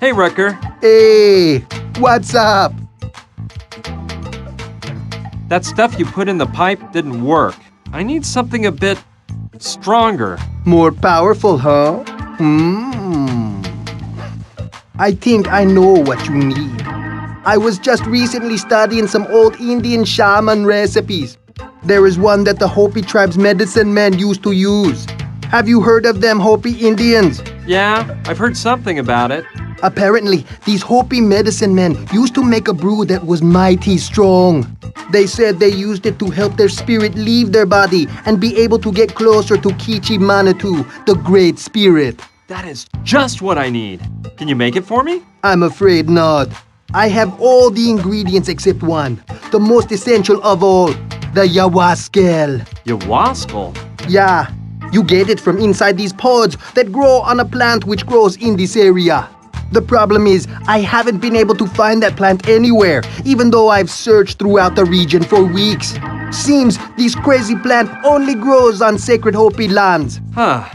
Hey, Rucker. Hey, what's up? That stuff you put in the pipe didn't work. I need something a bit stronger. More powerful, huh? I think I know what you need. I was just recently studying some old Indian shaman recipes. There is one that the Hopi tribe's medicine men used to use. Have you heard of them Hopi Indians? Yeah, I've heard something about it. Apparently, these Hopi medicine men used to make a brew that was mighty strong. They said they used it to help their spirit leave their body and be able to get closer to Kichi Manitou, the Great Spirit. That is just what I need. Can you make it for me? I'm afraid not. I have all the ingredients except one, the most essential of all, the Yawaskel. Yawaskel? Yeah, you get it from inside these pods that grow on a plant which grows in this area. The problem is, I haven't been able to find that plant anywhere, even though I've searched throughout the region for weeks. Seems this crazy plant only grows on sacred Hopi lands. Huh.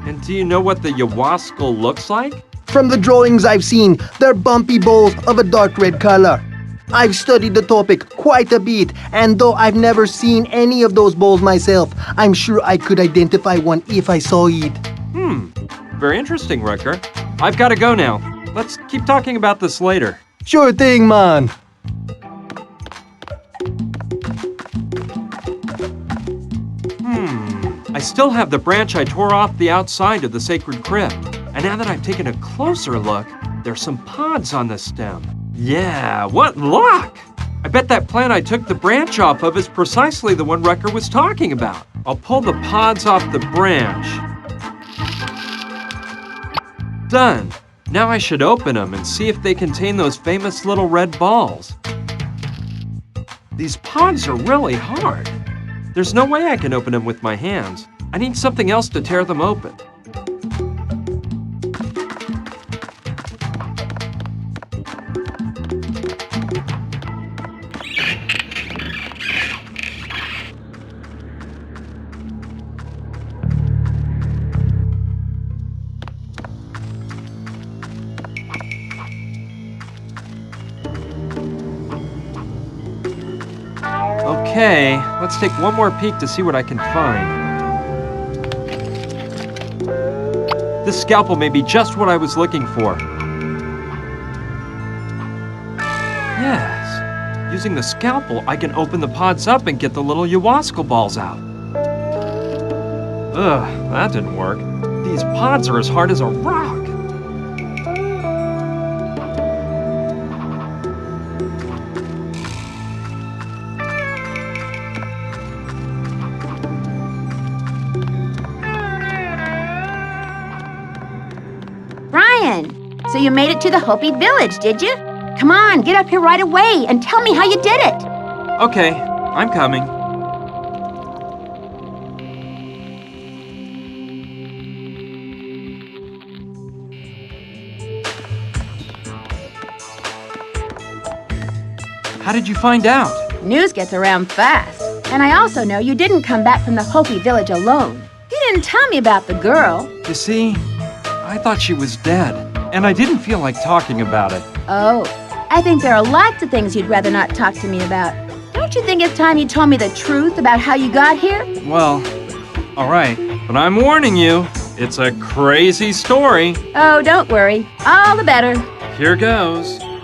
And do you know what the Yawaskel looks like? From the drawings I've seen, they're bumpy balls of a dark red color. I've studied the topic quite a bit, and though I've never seen any of those balls myself, I'm sure I could identify one if I saw it. Very interesting, Rucker. I've got to go now. Let's keep talking about this later. Sure thing, man. I still have the branch I tore off the outside of the sacred crypt. And now that I've taken a closer look, there's some pods on the stem. Yeah, what luck! I bet that plant I took the branch off of is precisely the one Rucker was talking about. I'll pull the pods off the branch. Done. Now I should open them and see if they contain those famous little red balls. These pods are really hard. There's no way I can open them with my hands. I need something else to tear them open. Okay, let's take one more peek to see what I can find. This scalpel may be just what I was looking for. Yes, using the scalpel, I can open the pods up and get the little Yawaskel balls out. Ugh, that didn't work. These pods are as hard as a rock. So you made it to the Hopi village, did you? Come on, get up here right away and tell me how you did it. Okay, I'm coming. How did you find out? News gets around fast. And I also know you didn't come back from the Hopi village alone. You didn't tell me about the girl. You see, I thought she was dead. And I didn't feel like talking about it. Oh, I think there are lots of things you'd rather not talk to me about. Don't you think it's time you told me the truth about how you got here? Well, all right, but I'm warning you, it's a crazy story. Oh, don't worry. All the better. Here goes. A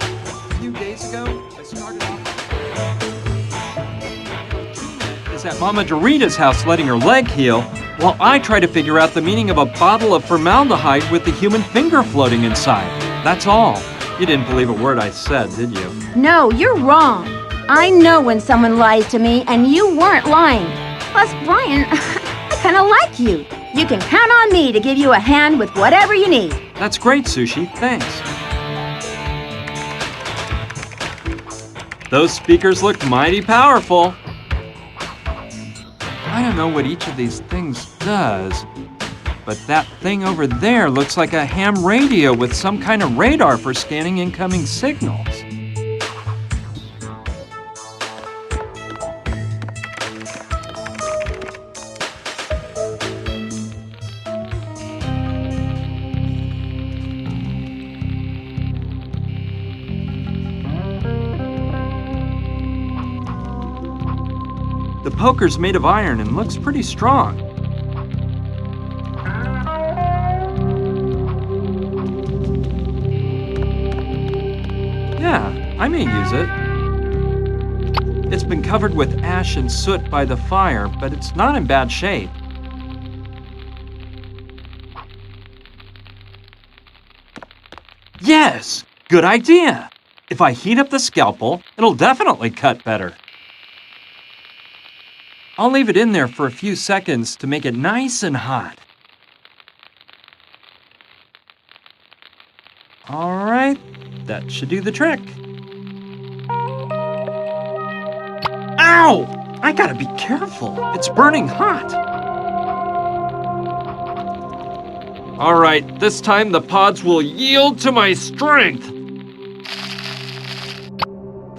few days ago, I started off is at Mama Dorita's house letting her leg heal, while I try to figure out the meaning of a bottle of formaldehyde with the human finger floating inside. That's all. You didn't believe a word I said, did you? No, you're wrong. I know when someone lies to me, and you weren't lying. Plus, Brian, I kind of like you. You can count on me to give you a hand with whatever you need. That's great, Sushi. Thanks. Those speakers look mighty powerful. I don't know what each of these things does, but that thing over there looks like a ham radio with some kind of radar for scanning incoming signals. poker's made of iron and looks pretty strong. Yeah, I may use it. It's been covered with ash and soot by the fire, but it's not in bad shape. Yes! Good idea! If I heat up the scalpel, it'll definitely cut better. I'll leave it in there for a few seconds to make it nice and hot. All right, that should do the trick. Ow! I gotta be careful. It's burning hot. All right, this time the pods will yield to my strength.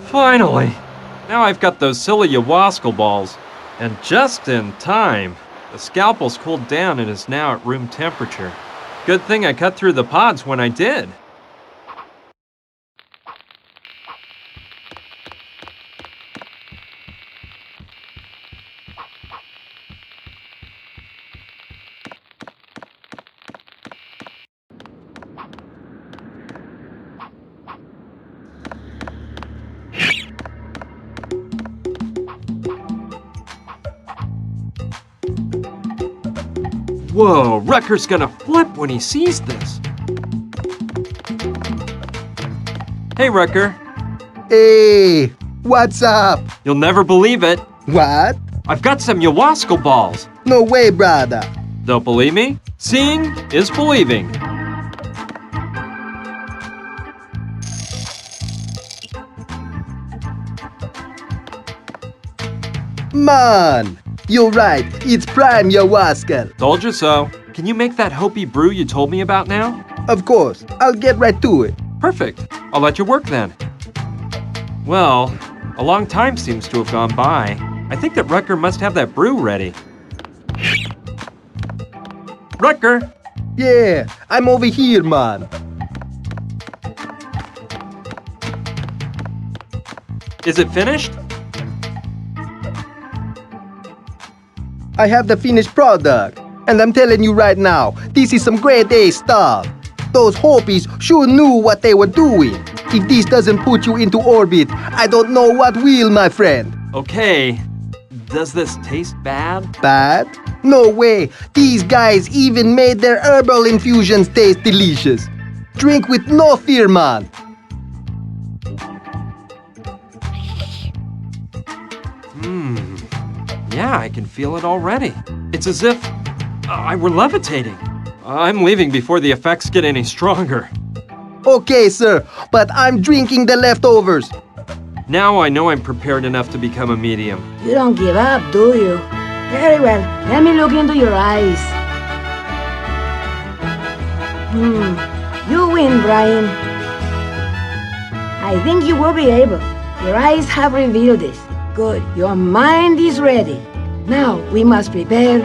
Finally. Now I've got those silly ayahuasca balls. And just in time. The scalpel's cooled down and is now at room temperature. Good thing I cut through the pods when I did. Whoa, Rucker's gonna flip when he sees this. Hey, Rucker. Hey, what's up? You'll never believe it. What? I've got some ayahuasca balls. No way, brother. Don't believe me? Seeing is believing. Man, you're right. It's prime ayahuasca. Told you so. Can you make that Hopi brew you told me about now? Of course, I'll get right to it. Perfect. I'll let you work then. Well, a long time seems to have gone by. I think that Rucker must have that brew ready. Rucker! Yeah, I'm over here, man. Is it finished? I have the finished product. And I'm telling you right now, this is some grade A stuff. Those Hopis sure knew what they were doing. If this doesn't put you into orbit, I don't know what will, my friend. Okay. Does this taste bad? Bad? No way. These guys even made their herbal infusions taste delicious. Drink with no fear, man. Yeah, I can feel it already. It's as if I were levitating. I'm leaving before the effects get any stronger. Okay, sir, but I'm drinking the leftovers. Now I know I'm prepared enough to become a medium. You don't give up, do you? Very well. Let me look into your eyes. You win, Brian. I think you will be able. Your eyes have revealed this. Good. Your mind is ready. Now we must prepare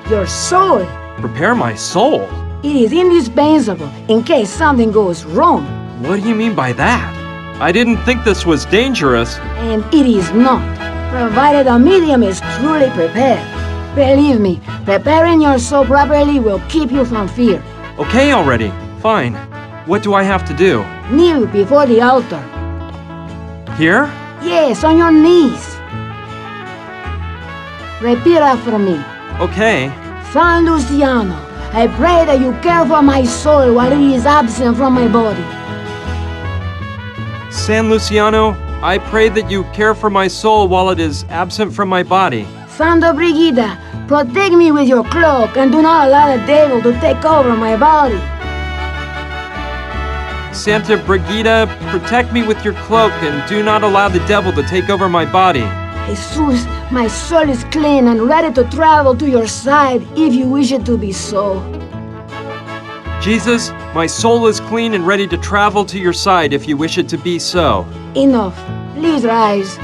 your soul. Prepare my soul? It is indispensable in case something goes wrong. What do you mean by that? I didn't think this was dangerous. And it is not, provided a medium is truly prepared. Believe me, preparing your soul properly will keep you from fear. Okay already. Fine. What do I have to do? Kneel before the altar. Here? Yes, on your knees. Repeat after me. Okay. San Luciano, I pray that you care for my soul while it is absent from my body. San Luciano, I pray that you care for my soul while it is absent from my body. Santa Brigida, protect me with your cloak and do not allow the devil to take over my body. Santa Brigida, protect me with your cloak and do not allow the devil to take over my body. Jesus, my soul is clean and ready to travel to your side if you wish it to be so. Jesus, my soul is clean and ready to travel to your side if you wish it to be so. Enough. Please rise.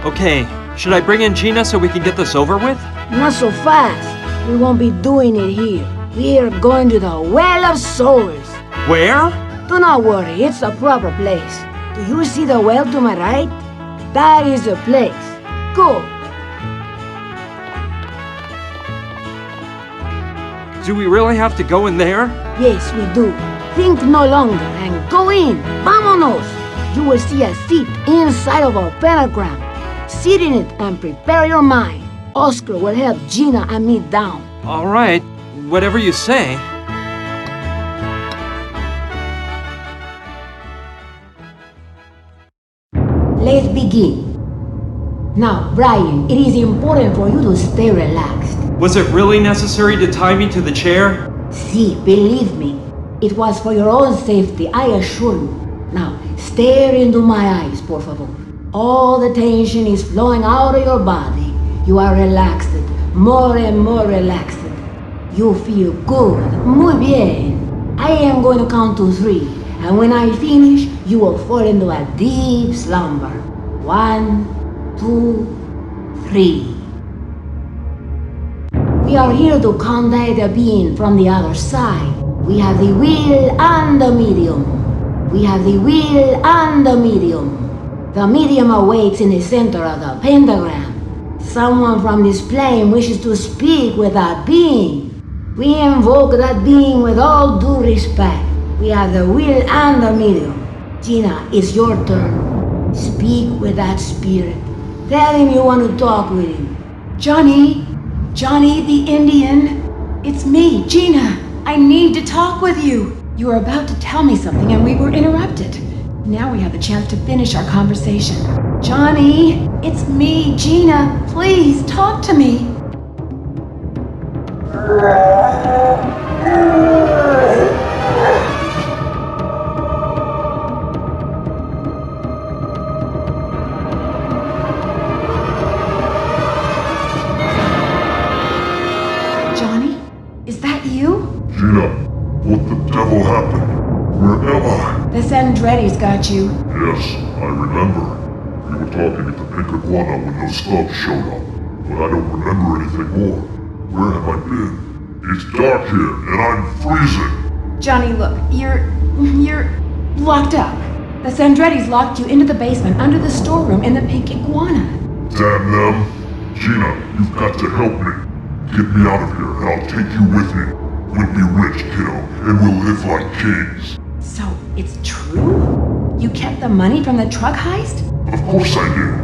Okay, should I bring in Gina so we can get this over with? Not so fast. We won't be doing it here. We are going to the Well of Souls. Where? Do not worry, it's a proper place. Do you see the well to my right? That is the place. Go. Do we really have to go in there? Yes, we do. Think no longer and go in. Vámonos. You will see a seat inside of our pentagram. Sit in it and prepare your mind. Oscar will help Gina and me down. All right, whatever you say. Let's begin. Now, Brian, it is important for you to stay relaxed. Was it really necessary to tie me to the chair? See, believe me, it was for your own safety, I assure you. Now, stare into my eyes, por favor. All the tension is flowing out of your body. You are relaxed, more and more relaxed. You feel good, muy bien. I am going to count to 3, and when I finish, you will fall into a deep slumber. 1, 2, 3. We are here to contact a being from the other side. We have the wheel and the medium. We have the wheel and the medium. The medium awaits in the center of the pentagram. Someone from this plane wishes to speak with that being. We invoke that being with all due respect. We have the wheel and the medium. Gina, it's your turn. Speak with that spirit. Tell him you want to talk with him. Johnny the Indian. It's me, Gina. I need to talk with you. You were about to tell me something and we were interrupted. Now we have the chance to finish our conversation. Johnny, it's me, Gina. Please talk to me. Johnny, is that you? Gina, what the devil happened? Where am I? The Sandretti's got you. Yes, I remember. We were talking at the Pink Iguana when those thugs showed up, but I don't remember anything more. Where have I been? It's dark here, and I'm freezing. Johnny, look, you're locked up. The Sandretti's locked you into the basement under the storeroom in the Pink Iguana. Damn them. Gina, you've got to help me. Get me out of here, and I'll take you with me. We'll be rich, kiddo, and we'll live like kings. So, it's true? You kept the money from the truck heist? Of course I did.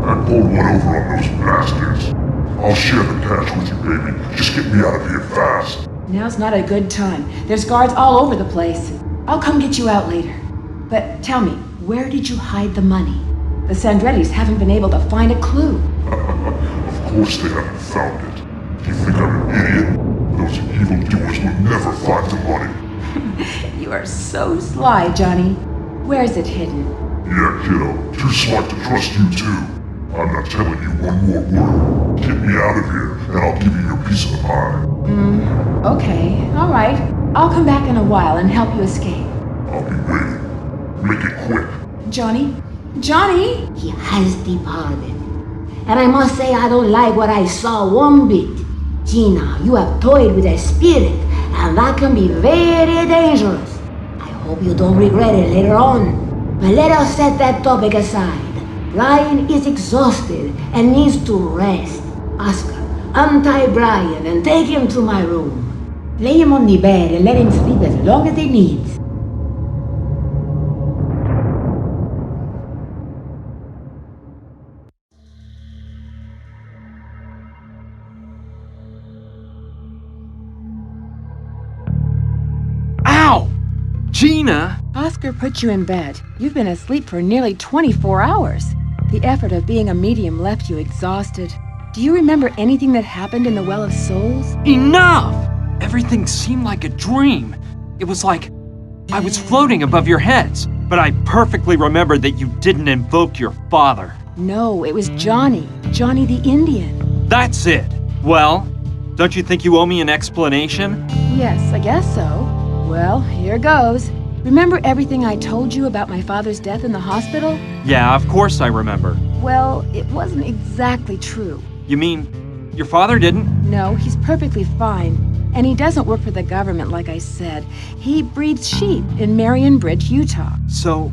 I pulled one over on those bastards. I'll share the cash with you, baby. Just get me out of here fast. Now's not a good time. There's guards all over the place. I'll come get you out later. But tell me, where did you hide the money? The Sandrettis haven't been able to find a clue. Of course they haven't found it. You think I'm an idiot? Those evildoers will never find the money. You are so sly, Johnny. Where's it hidden? Yeah, kiddo. Too smart to trust you, too. I'm not telling you one more word. Get me out of here, and I'll give you your piece of the pie. Okay, all right. I'll come back in a while and help you escape. I'll be waiting. Make it quick. Johnny? Johnny? He has departed. And I must say I don't like what I saw one bit. Gina, you have toyed with a spirit, and that can be very dangerous. I hope you don't regret it later on. But let us set that topic aside. Brian is exhausted and needs to rest. Oscar, untie Brian and take him to my room. Lay him on the bed and let him sleep as long as he needs. Ow! Gina! Oscar put you in bed. You've been asleep for nearly 24 hours. The effort of being a medium left you exhausted. Do you remember anything that happened in the Well of Souls? Enough! Everything seemed like a dream. It was like I was floating above your heads, but I perfectly remembered that you didn't invoke your father. No, it was Johnny. Johnny the Indian. That's it. Well, don't you think you owe me an explanation? Yes, I guess so. Well, here goes. Remember everything I told you about my father's death in the hospital? Yeah, of course I remember. Well, it wasn't exactly true. You mean your father didn't? No, he's perfectly fine. And he doesn't work for the government, like I said. He breeds sheep in Marion Bridge, Utah. So,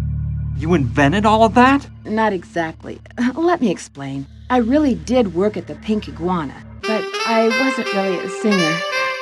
You invented all of that? Not exactly. Let me explain. I really did work at the Pink Iguana, but I wasn't really a singer.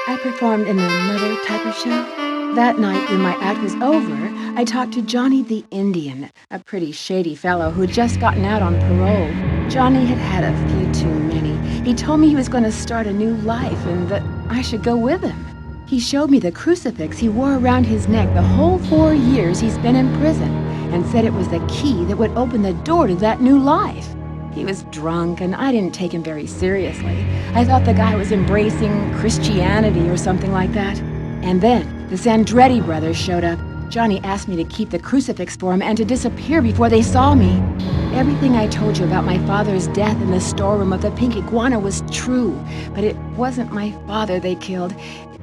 I performed in another type of show. That night, when my act was over, I talked to Johnny the Indian, a pretty shady fellow who'd just gotten out on parole. Johnny had had a few too many. He told me he was going to start a new life and that I should go with him. He showed me the crucifix he wore around his neck the whole 4 years he's been in prison and said it was the key that would open the door to that new life. He was drunk, and I didn't take him very seriously. I thought the guy was embracing Christianity or something like that. And then the Sandretti brothers showed up. Johnny asked me to keep the crucifix for him and to disappear before they saw me. Everything I told you about my father's death in the storeroom of the Pink Iguana was true, but it wasn't my father they killed.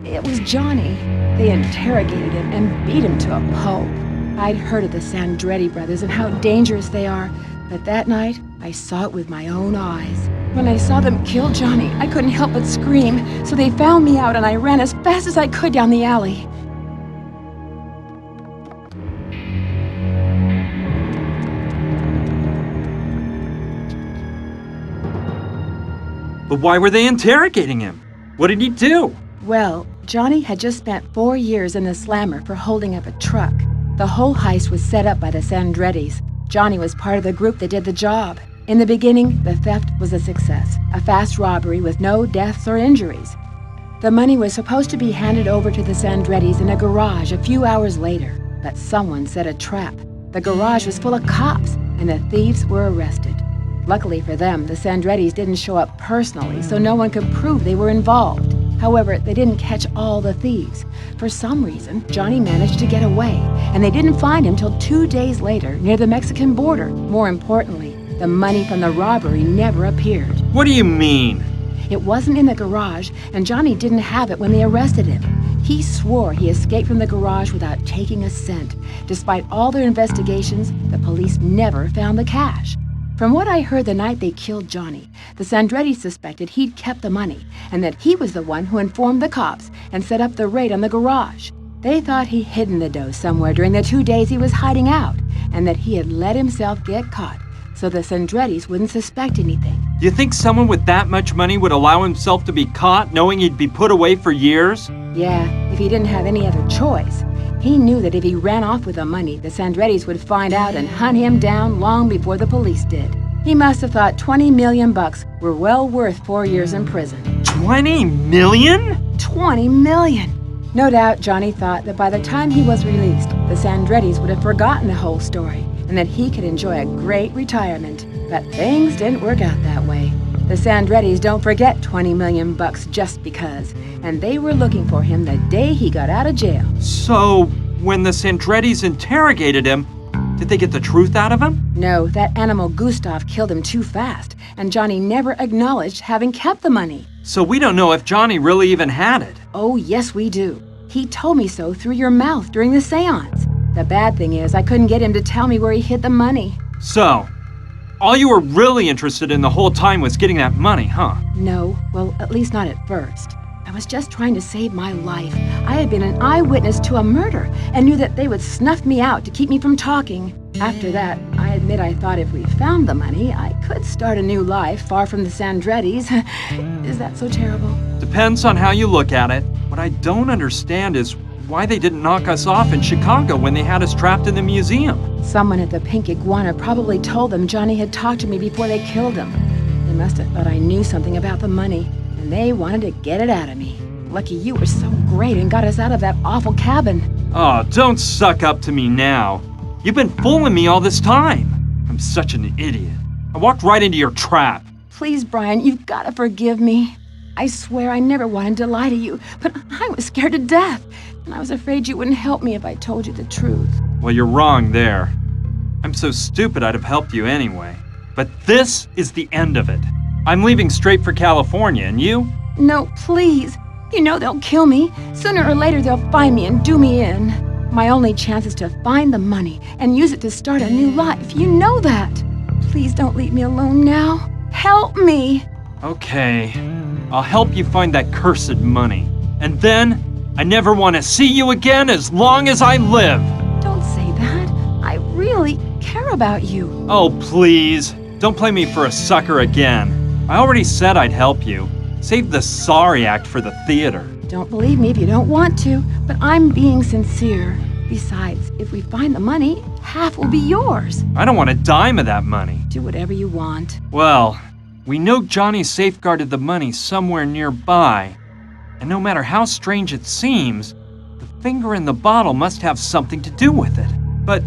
It was Johnny. They interrogated him and beat him to a pulp. I'd heard of the Sandretti brothers and how dangerous they are, but that night I saw it with my own eyes. When I saw them kill Johnny, I couldn't help but scream, so they found me out and I ran as fast as I could down the alley. But why were they interrogating him? What did he do? Well, Johnny had just spent 4 years in the slammer for holding up a truck. The whole heist was set up by the Sandrettis. Johnny was part of the group that did the job. In the beginning, the theft was a success, a fast robbery with no deaths or injuries. The money was supposed to be handed over to the Sandrettis in a garage a few hours later, but someone set a trap. The garage was full of cops, and the thieves were arrested. Luckily for them, the Sandrettis didn't show up personally, so no one could prove they were involved. However, they didn't catch all the thieves. For some reason, Johnny managed to get away, and they didn't find him till 2 days later near the Mexican border. More importantly, the money from the robbery never appeared. What do you mean? It wasn't in the garage, and Johnny didn't have it when they arrested him. He swore he escaped from the garage without taking a cent. Despite all their investigations, the police never found the cash. From what I heard the night they killed Johnny, the Sandrettis suspected he'd kept the money and that he was the one who informed the cops and set up the raid on the garage. They thought he'd hidden the dough somewhere during the 2 days he was hiding out and that he had let himself get caught so the Sandrettis wouldn't suspect anything. Do you think someone with that much money would allow himself to be caught knowing he'd be put away for years? Yeah, if he didn't have any other choice. He knew that if he ran off with the money, the Sandrettis would find out and hunt him down long before the police did. He must have thought 20 million bucks were well worth 4 years in prison. 20 million? 20 million! No doubt Johnny thought that by the time he was released, the Sandrettis would have forgotten the whole story and that he could enjoy a great retirement. But things didn't work out that way. The Sandrettis don't forget 20 million bucks just because, and they were looking for him the day he got out of jail. So, when the Sandrettis interrogated him, did they get the truth out of him? No, that animal Gustav killed him too fast, and Johnny never acknowledged having kept the money. So we don't know if Johnny really even had it. Oh, yes, we do. He told me so through your mouth during the seance. The bad thing is, I couldn't get him to tell me where he hid the money. So, all you were really interested in the whole time was getting that money, huh? No, well, at least not at first. I was just trying to save my life. I had been an eyewitness to a murder and knew that they would snuff me out to keep me from talking. After that, I admit I thought if we found the money, I could start a new life far from the Sandrettis. Is that so terrible? Depends on how you look at it. What I don't understand is why they didn't knock us off in Chicago when they had us trapped in the museum. Someone at the Pink Iguana probably told them Johnny had talked to me before they killed him. They must have thought I knew something about the money, and they wanted to get it out of me. Lucky you were so great and got us out of that awful cabin. Oh, don't suck up to me now. You've been fooling me all this time. I'm such an idiot. I walked right into your trap. Please, Brian, you've got to forgive me. I swear I never wanted to lie to you, but I was scared to death, and I was afraid you wouldn't help me if I told you the truth. Well, you're wrong there. I'm so stupid I'd have helped you anyway. But this is the end of it. I'm leaving straight for California, and you? No, please. You know they'll kill me. Sooner or later they'll find me and do me in. My only chance is to find the money and use it to start a new life. You know that. Please don't leave me alone now. Help me. Okay, I'll help you find that cursed money. And then, I never want to see you again as long as I live. Don't say that. I really can't. about you. Oh, please. Don't play me for a sucker again. I already said I'd help you. Save the sorry act for the theater. Don't believe me if you don't want to, but I'm being sincere. Besides, if we find the money, half will be yours. I don't want a dime of that money. Do whatever you want. Well, we know Johnny safeguarded the money somewhere nearby. And no matter how strange it seems, the finger in the bottle must have something to do with it. But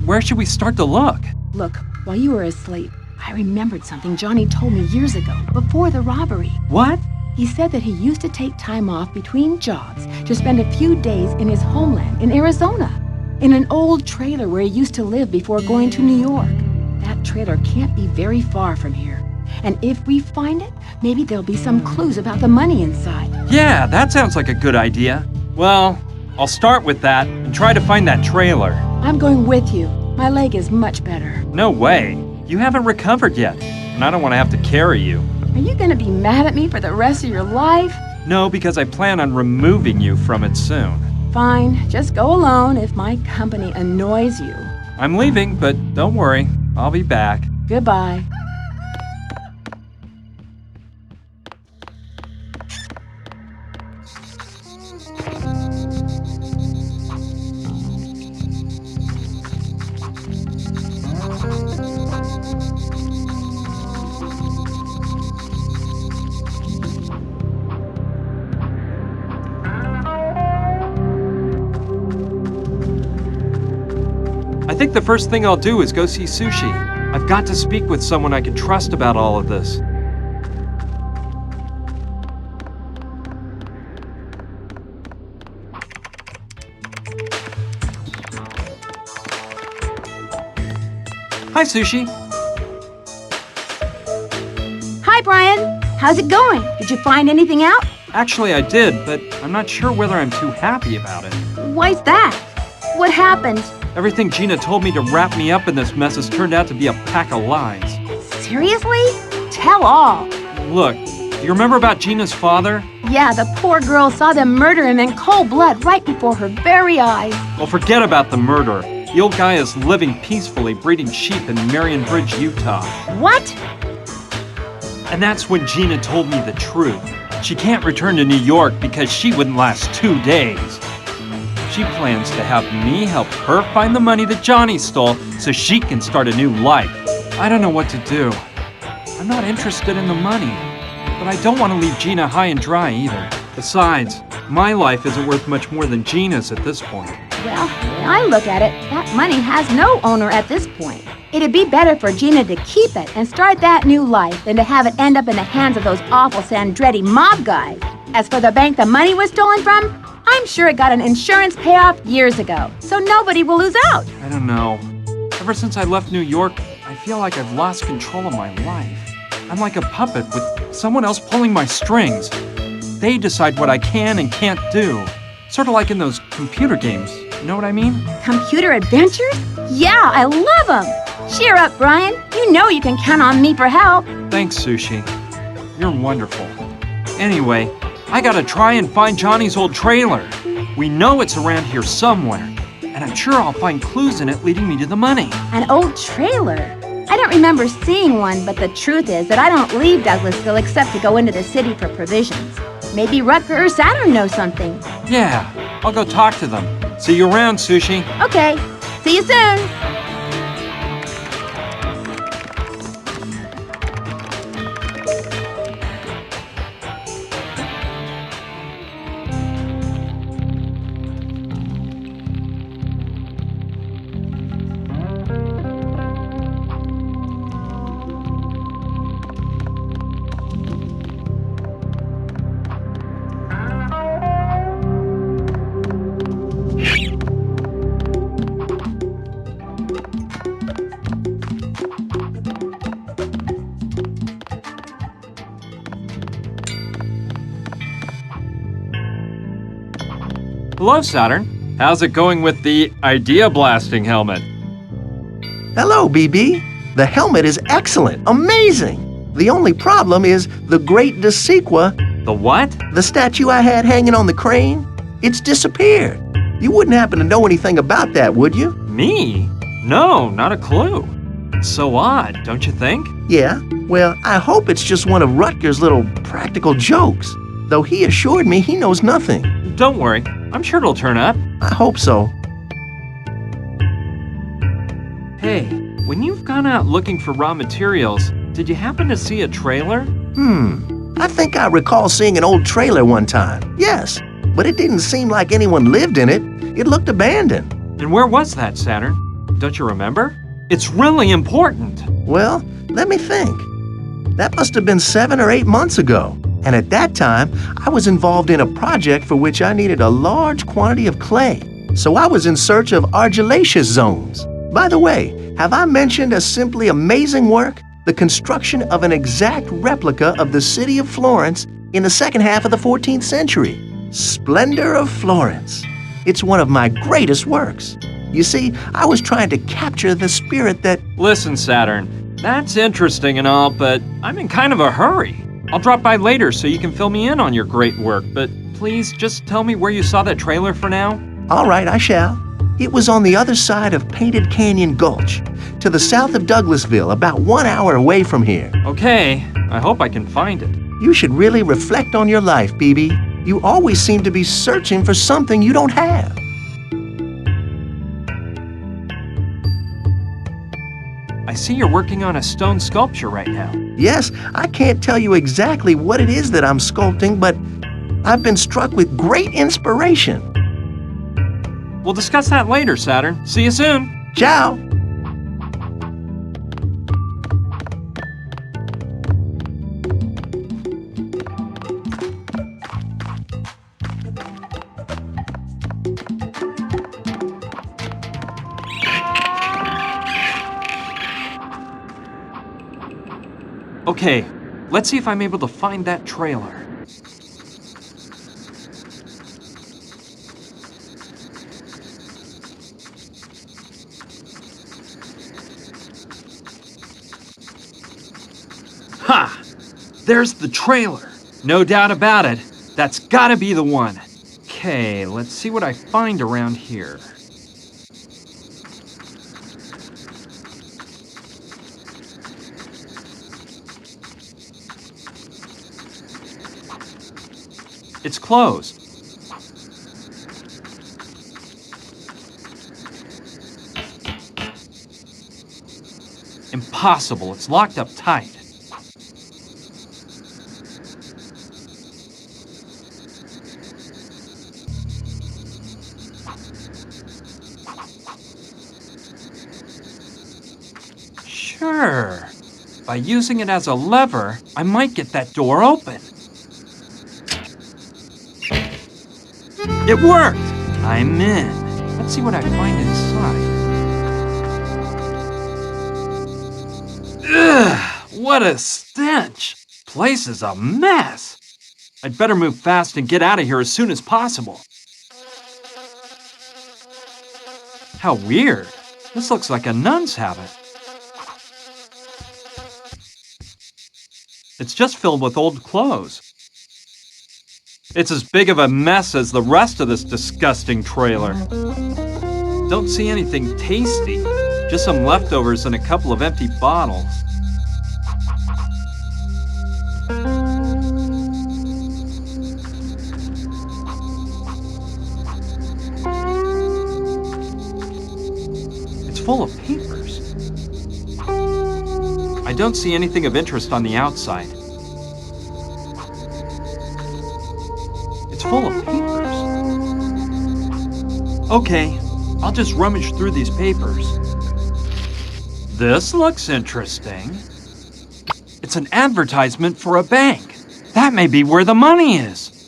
where should we start to look? Look, while you were asleep, I remembered something Johnny told me years ago, before the robbery. What? He said that he used to take time off between jobs to spend a few days in his homeland in Arizona, in an old trailer where he used to live before going to New York. That trailer can't be very far from here. And if we find it, maybe there'll be some clues about the money inside. Yeah, that sounds like a good idea. Well, I'll start with that and try to find that trailer. I'm going with you. My leg is much better. No way. You haven't recovered yet, and I don't want to have to carry you. Are you gonna be mad at me for the rest of your life? No, because I plan on removing you from it soon. Fine, just go alone if my company annoys you. I'm leaving, but don't worry. I'll be back. Goodbye. I think the first thing I'll do is go see Sushi. I've got to speak with someone I can trust about all of this. Hi, Sushi. Hi, Brian. How's it going? Did you find anything out? Actually, I did, but I'm not sure whether I'm too happy about it. Why's that? What happened? Everything Gina told me to wrap me up in this mess has turned out to be a pack of lies. Seriously? Tell all. Look, do you remember about Gina's father? Yeah, the poor girl saw them murder him in cold blood right before her very eyes. Well, forget about the murder. The old guy is living peacefully breeding sheep in Marion Bridge, Utah. What? And that's when Gina told me the truth. She can't return to New York because she wouldn't last 2 days. She plans to have me help her find the money that Johnny stole so she can start a new life. I don't know what to do. I'm not interested in the money, but I don't want to leave Gina high and dry either. Besides, my life isn't worth much more than Gina's at this point. Well, when I look at it, that money has no owner at this point. It'd be better for Gina to keep it and start that new life than to have it end up in the hands of those awful Sandretti mob guys. As for the bank the money was stolen from, I'm sure it got an insurance payoff years ago, so nobody will lose out. I don't know. Ever since I left New York, I feel like I've lost control of my life. I'm like a puppet with someone else pulling my strings. They decide what I can and can't do. Sort of like in those computer games. You know what I mean? Computer adventures? Yeah, I love them. Cheer up, Brian. You know you can count on me for help. Thanks, Sushi. You're wonderful. Anyway, I gotta try and find Johnny's old trailer. We know it's around here somewhere, and I'm sure I'll find clues in it leading me to the money. An old trailer? I don't remember seeing one, but the truth is that I don't leave Douglasville except to go into the city for provisions. Maybe Rutger or Saturn know something. Yeah, I'll go talk to them. See you around, Sushi. Okay, see you soon. Hello, Saturn. How's it going with the idea blasting helmet? Hello, BB. The helmet is excellent, amazing. The only problem is the Great Desequa, The what? the statue I had hanging on the crane. It's disappeared. You wouldn't happen to know anything about that, would you? Me? No, not a clue. It's so odd, don't you think? Yeah, well, I hope it's just one of Rutger's little practical jokes, though he assured me he knows nothing. Don't worry, I'm sure it'll turn up. I hope so. Hey, when you've gone out looking for raw materials, did you happen to see a trailer? I think I recall seeing an old trailer one time. Yes, but it didn't seem like anyone lived in it. It looked abandoned. And where was that, Saturn? Don't you remember? It's really important. Well, let me think. That must have been 7 or 8 months ago. And at that time, I was involved in a project for which I needed a large quantity of clay. So I was in search of argillaceous zones. By the way, have I mentioned a simply amazing work? The construction of an exact replica of the city of Florence in the second half of the 14th century. Splendor of Florence. It's one of my greatest works. You see, I was trying to capture the spirit that... Listen, Saturn, that's interesting and all, but I'm in kind of a hurry. I'll drop by later so you can fill me in on your great work, but please just tell me where you saw that trailer for now. All right, I shall. It was on the other side of Painted Canyon Gulch, to the south of Douglasville, about 1 hour away from here. Okay, I hope I can find it. You should really reflect on your life, BB. You always seem to be searching for something you don't have. I see you're working on a stone sculpture right now. Yes, I can't tell you exactly what it is that I'm sculpting, but I've been struck with great inspiration. We'll discuss that later, Saturn. See you soon. Ciao! Okay, let's see if I'm able to find that trailer. Ha! There's the trailer. No doubt about it. That's gotta be the one. Okay, let's see what I find around here. It's closed. Impossible. It's locked up tight. Sure. By using it as a lever, I might get that door open. It worked! I'm in. Let's see what I find inside. Ugh! What a stench! Place is a mess. I'd better move fast and get out of here as soon as possible. How weird. This looks like a nun's habit. It's just filled with old clothes. It's as big of a mess as the rest of this disgusting trailer. Don't see anything tasty, just some leftovers and a couple of empty bottles. It's full of papers. I don't see anything of interest on the outside. It's full of papers. Okay, I'll just rummage through these papers. This looks interesting. It's an advertisement for a bank. That may be where the money is.